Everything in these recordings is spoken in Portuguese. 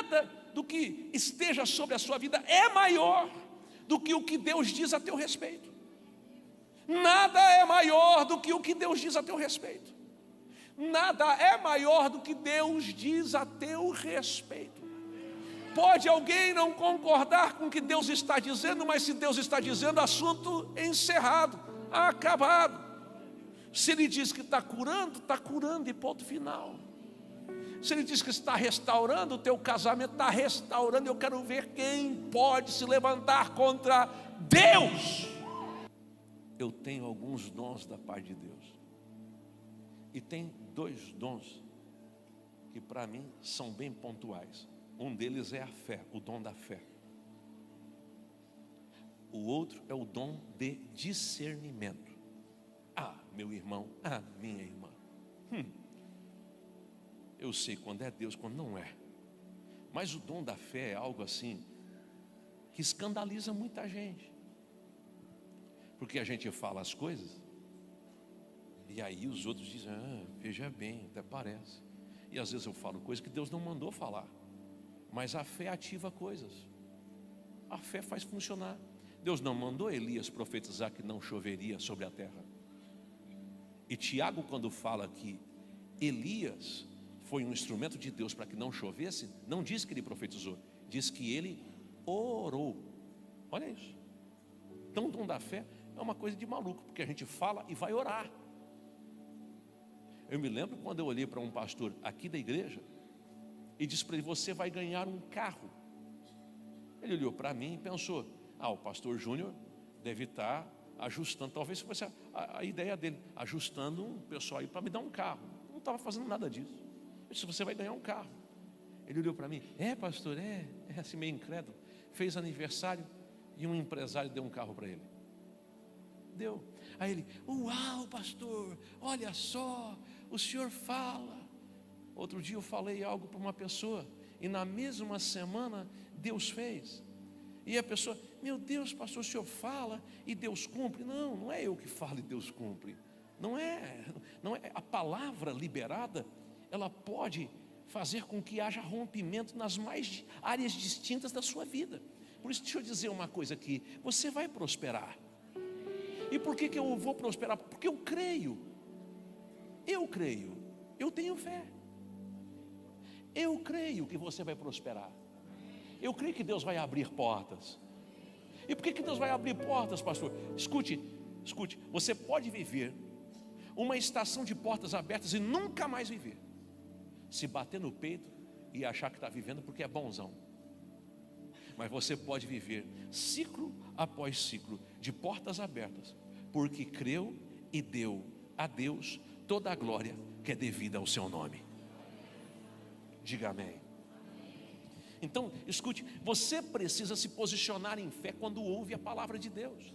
nada do que esteja sobre a sua vida é maior do que o que Deus diz a teu respeito. Nada é maior do que o que Deus diz a teu respeito. Nada é maior do que Deus diz a teu respeito. Pode alguém não concordar com o que Deus está dizendo, mas se Deus está dizendo, assunto encerrado, acabado. Se Ele diz que está curando e ponto final. Se Ele diz que está restaurando o teu casamento, está restaurando. Eu quero ver quem pode se levantar contra Deus. Eu tenho alguns dons da parte de Deus. E tem 2 dons que para mim são bem pontuais. Um deles é a fé, o dom da fé. O outro é o dom de discernimento. Ah, meu irmão, ah, minha irmã. Eu sei quando é Deus, quando não é. Mas o dom da fé é algo assim que escandaliza muita gente. Porque a gente fala as coisas e aí os outros dizem, veja bem, até parece. E às vezes eu falo coisas que Deus não mandou falar. Mas a fé ativa coisas. A fé faz funcionar. Deus não mandou Elias profetizar que não choveria sobre a terra. E Tiago, quando fala que Elias foi um instrumento de Deus para que não chovesse, não diz que ele profetizou, diz que ele orou. Olha isso. Então o dom da fé é uma coisa de maluco, porque a gente fala e vai orar. Eu me lembro quando eu olhei para um pastor aqui da igreja e disse para ele, você vai ganhar um carro. Ele olhou para mim e pensou, o pastor Júnior deve estar ajustando, talvez fosse a ideia dele, ajustando um pessoal aí para me dar um carro. Não estava fazendo nada disso. Eu disse, você vai ganhar um carro. Ele olhou para mim, pastor, é assim meio incrédulo. Fez aniversário e um empresário deu um carro para ele. Deu. Aí ele, uau, pastor, olha só, o senhor fala. Outro dia eu falei algo para uma pessoa e na mesma semana Deus fez. E a pessoa, meu Deus, pastor, o senhor fala e Deus cumpre. Não, não é eu que falo e Deus cumpre. Não é a palavra liberada, ela pode fazer com que haja rompimento nas mais áreas distintas da sua vida. Por isso, deixa eu dizer uma coisa aqui, você vai prosperar. E por que eu vou prosperar? Porque eu creio, eu tenho fé. Eu creio que você vai prosperar. Eu creio que Deus vai abrir portas. E por que Deus vai abrir portas, pastor? Escute, você pode viver uma estação de portas abertas e nunca mais viver, se bater no peito e achar que está vivendo porque é bonzão. Mas você pode viver ciclo após ciclo de portas abertas, porque creu e deu a Deus toda a glória que é devida ao seu nome. Diga amém. Então, escute, você precisa se posicionar em fé quando ouve a palavra de Deus.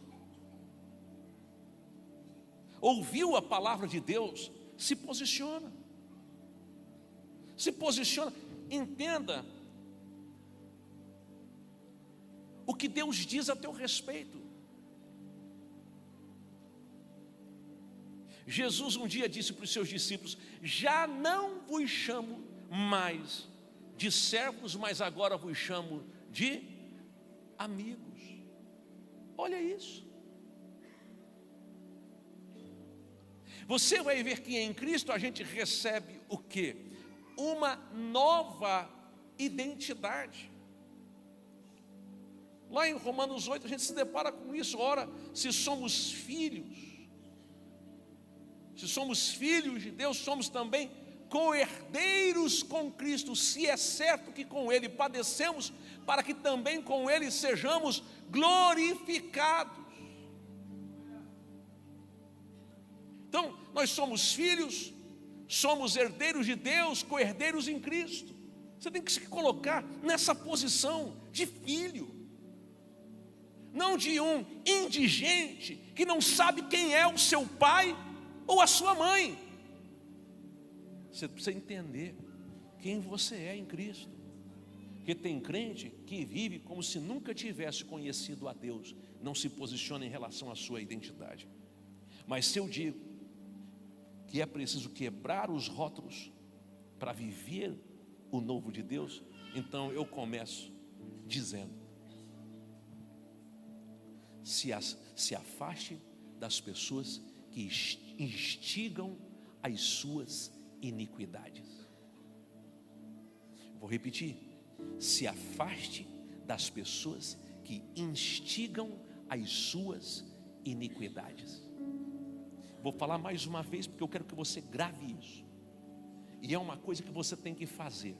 Ouviu a palavra de Deus, se posiciona. Se posiciona, entenda o que Deus diz a teu respeito. Jesus um dia disse para os seus discípulos, já não vos chamo mais de servos, mas agora vos chamo de amigos. Olha isso. Você vai ver que em Cristo a gente recebe o quê? Uma nova identidade. Lá em Romanos 8 a gente se depara com isso. Ora, se somos filhos de Deus, somos também co-herdeiros com Cristo, se é certo que com Ele padecemos, para que também com Ele sejamos glorificados. Então, nós somos filhos, somos herdeiros de Deus, co-herdeiros em Cristo. Você tem que se colocar nessa posição de filho, não de um indigente que não sabe quem é o seu pai ou a sua mãe. Você precisa entender quem você é em Cristo. Porque tem crente que vive como se nunca tivesse conhecido a Deus, não se posiciona em relação à sua identidade. Mas se eu digo que é preciso quebrar os rótulos para viver o novo de Deus, Então eu começo dizendo: se afaste das pessoas que instigam as suas iniquidades. Vou repetir: se afaste das pessoas que instigam as suas iniquidades. Vou falar mais uma vez, porque eu quero que você grave isso, e é uma coisa que você tem que fazer.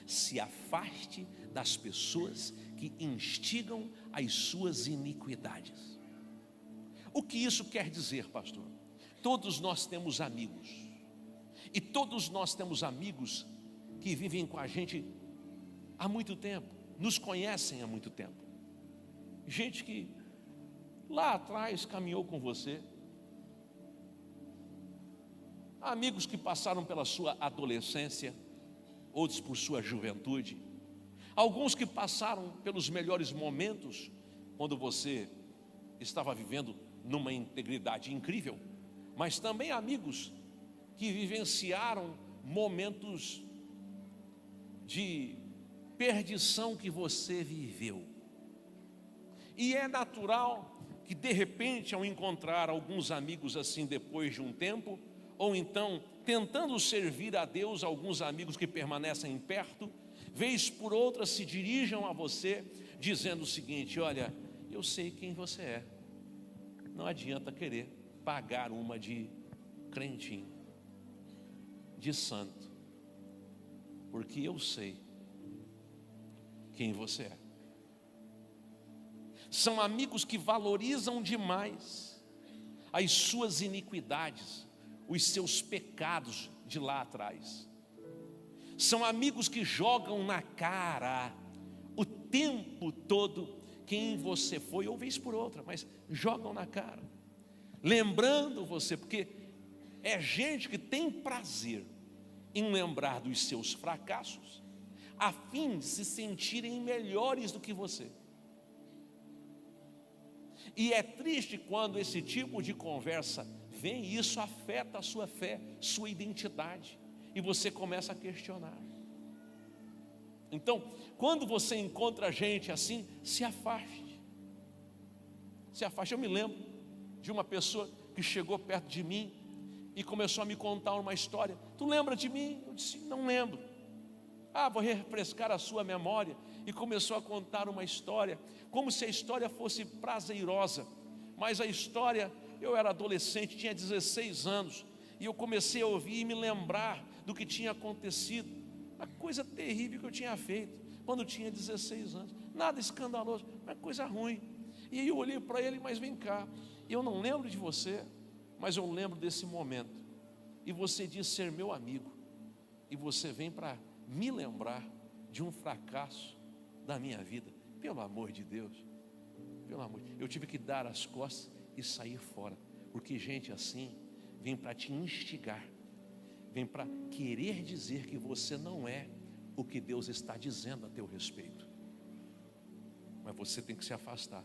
Se afaste das pessoas que instigam as suas iniquidades. O que isso quer dizer, pastor? Todos nós temos amigos, e todos nós temos amigos que vivem com a gente há muito tempo, nos conhecem há muito tempo. Gente que lá atrás caminhou com você, amigos que passaram pela sua adolescência, outros por sua juventude, alguns que passaram pelos melhores momentos, quando você estava vivendo numa integridade incrível, mas também amigos que vivenciaram momentos de perdição que você viveu. E é natural que de repente, ao encontrar alguns amigos assim depois de um tempo, ou então tentando servir a Deus, alguns amigos que permanecem perto, vez por outra se dirijam a você dizendo o seguinte: olha, eu sei quem você é, não adianta querer pagar uma de crentinho, de santo, porque eu sei quem você é. São amigos que valorizam demais as suas iniquidades, os seus pecados de lá atrás. São amigos que jogam na cara o tempo todo quem você foi, ou vez por outra, mas jogam na cara, lembrando você, porque é gente que tem prazer em lembrar dos seus fracassos, a fim de se sentirem melhores do que você. E é triste quando esse tipo de conversa vem, e isso afeta a sua fé, sua identidade, e você começa a questionar. Então, quando você encontra gente assim, se afaste. Se afaste. Eu me lembro de uma pessoa que chegou perto de mim e começou a me contar uma história. Tu lembra de mim? Eu disse: não lembro. Ah, vou refrescar a sua memória. E começou a contar uma história, como se a história fosse prazerosa. Mas a história, eu era adolescente, tinha 16 anos, e eu comecei a ouvir e me lembrar do que tinha acontecido, a coisa terrível que eu tinha feito quando tinha 16 anos. Nada escandaloso, mas coisa ruim. E aí eu olhei para ele: mas vem cá, eu não lembro de você, mas eu lembro desse momento, e você diz ser meu amigo, e você vem para me lembrar de um fracasso da minha vida. Pelo amor de Deus, pelo amor, eu tive que dar as costas e sair fora, porque gente assim vem para te instigar, vem para querer dizer que você não é o que Deus está dizendo a teu respeito. Mas você tem que se afastar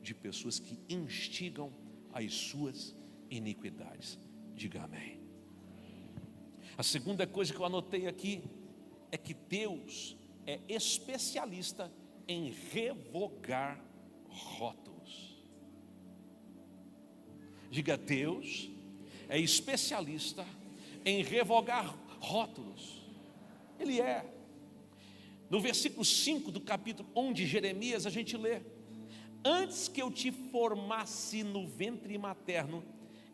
de pessoas que instigam as suas iniquidades. Diga amém. A segunda coisa que eu anotei aqui é que Deus é especialista em revogar rótulos. Diga: Deus é especialista em revogar rótulos. Ele é. No versículo 5 do capítulo 1 de Jeremias, a gente lê: antes que eu te formasse no ventre materno,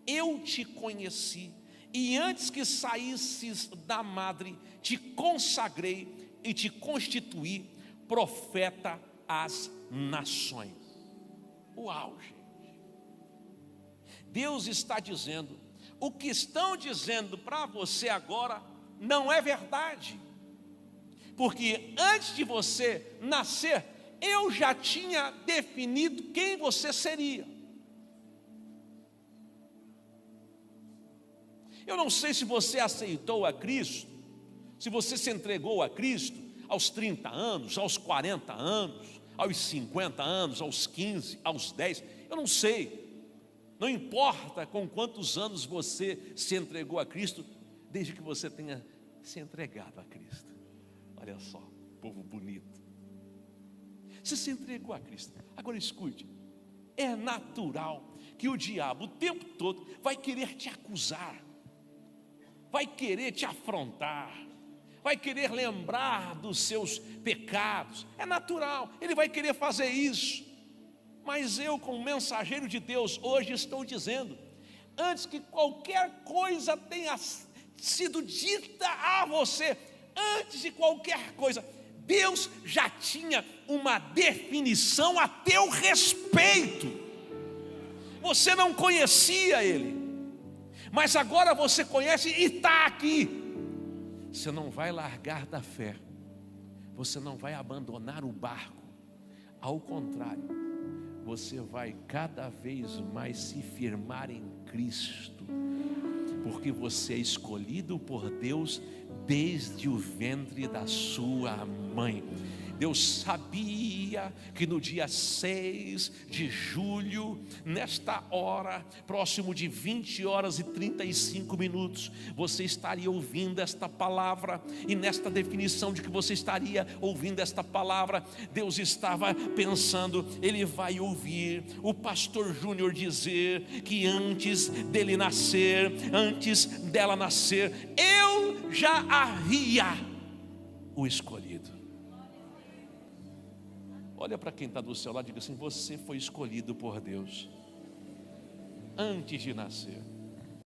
eu te conheci, e antes que saísses da madre, te consagrei e te constituí profeta às nações. Uau, gente! Deus está dizendo: o que estão dizendo para você agora não é verdade, porque antes de você nascer, eu já tinha definido quem você seria. Eu não sei se você aceitou a Cristo, se você se entregou a Cristo aos 30 anos, aos 40 anos, aos 50 anos, aos 15, aos 10, eu não sei. Não importa com quantos anos você se entregou a Cristo, desde que você tenha se entregado a Cristo. Olha só, povo bonito. Você se entregou a Cristo. Agora escute, é natural que o diabo o tempo todo vai querer te acusar, vai querer te afrontar, vai querer lembrar dos seus pecados. É natural, ele vai querer fazer isso. Mas eu, como mensageiro de Deus, hoje estou dizendo, antes que qualquer coisa tenha sido dita a você, antes de qualquer coisa, Deus já tinha uma definição a teu respeito. Você não conhecia Ele, mas agora você conhece e está aqui. Você não vai largar da fé, você não vai abandonar o barco, ao contrário, você vai cada vez mais se firmar em Cristo, porque você é escolhido por Deus desde o ventre da sua mãe. Deus sabia que no dia 6 de julho, nesta hora, próximo de 20 horas e 35 minutos, você estaria ouvindo esta palavra, e nesta definição de que você estaria ouvindo esta palavra, Deus estava pensando, ele vai ouvir o pastor Júnior dizer que antes dele nascer, antes dela nascer, eu já havia o escolhido. Olha para quem está do seu lado e diga assim: você foi escolhido por Deus antes de nascer.